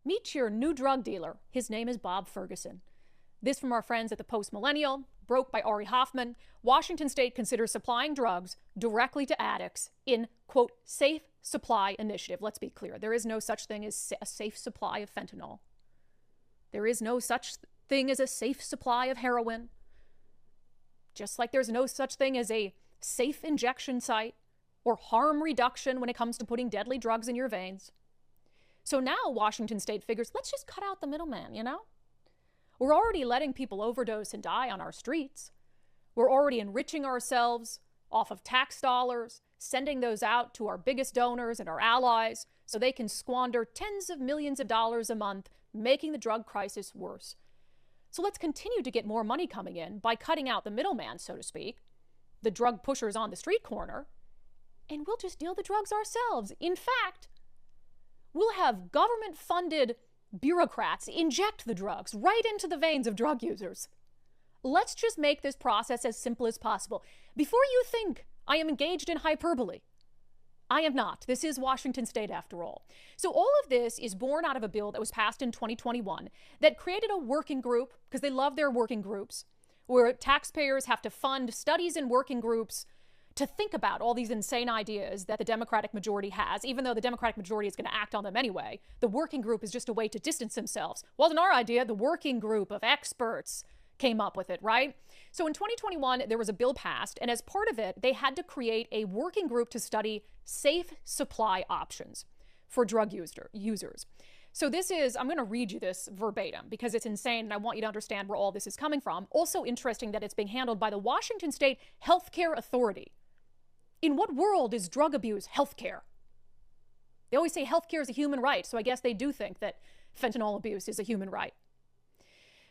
Meet your new drug dealer. His name is Bob Ferguson. This from our friends at the Post Millennial, broke by Ari Hoffman. Washington State considers supplying drugs directly to addicts in, quote, safe supply initiative. Let's be clear. There is no such thing as a safe supply of fentanyl. There is no such thing as a safe supply of heroin. Just like there's no such thing as a safe injection site or harm reduction when it comes to putting deadly drugs in your veins. So now Washington State figures, let's just cut out the middleman, you know? We're already letting people overdose and die on our streets. We're already enriching ourselves off of tax dollars, sending those out to our biggest donors and our allies so they can squander tens of millions of dollars a month, making the drug crisis worse. So let's continue to get more money coming in by cutting out the middleman, so to speak, the drug pushers on the street corner, and we'll just deal the drugs ourselves. In fact, we'll have government-funded bureaucrats inject the drugs right into the veins of drug users. Let's just make this process as simple as possible. Before you think I am engaged in hyperbole, I am not. This is Washington State after all. So all of this is born out of a bill that was passed in 2021 that created a working group, because they love their working groups, where taxpayers have to fund studies in working groups to think about all these insane ideas that the Democratic majority has, even though the Democratic majority is going to act on them anyway. The working group is just a way to distance themselves. Wasn't our idea. The working group of experts came up with it, right? So in 2021, there was a bill passed, and as part of it, they had to create a working group to study safe supply options for drug users. So this is, I'm going to read you this verbatim because it's insane, and I want you to understand where all this is coming from. Also interesting that it's being handled by the Washington State Healthcare Authority. In what world is drug abuse healthcare? They always say healthcare is a human right, so I guess they do think that fentanyl abuse is a human right.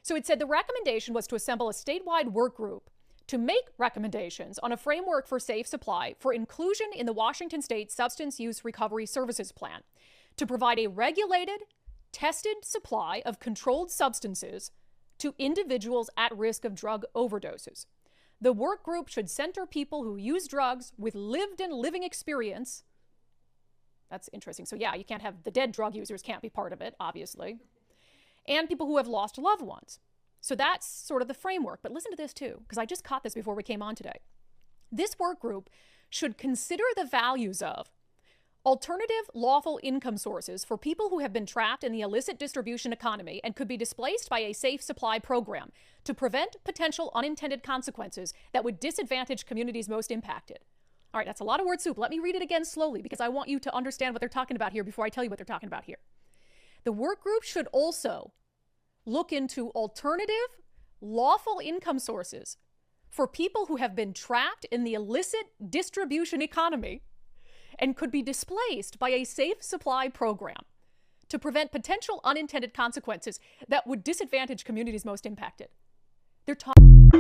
So it said the recommendation was to assemble a statewide work group to make recommendations on a framework for safe supply for inclusion in the Washington State Substance Use Recovery Services Plan to provide a regulated, tested supply of controlled substances to individuals at risk of drug overdoses. The work group should center people who use drugs with lived and living experience. That's interesting. So yeah, you can't have the dead drug users can't be part of it, obviously. And people who have lost loved ones. So that's sort of the framework. But listen to this too, because I just caught this before we came on today. This work group should consider the values of alternative lawful income sources for people who have been trapped in the illicit distribution economy and could be displaced by a safe supply program to prevent potential unintended consequences that would disadvantage communities most impacted. All right, that's a lot of word soup. Let me read it again slowly because I want you to understand what they're talking about here before I tell you what they're talking about here. The work group should also look into alternative lawful income sources for people who have been trapped in the illicit distribution economy and could be displaced by a safe supply program to prevent potential unintended consequences that would disadvantage communities most impacted. They're talking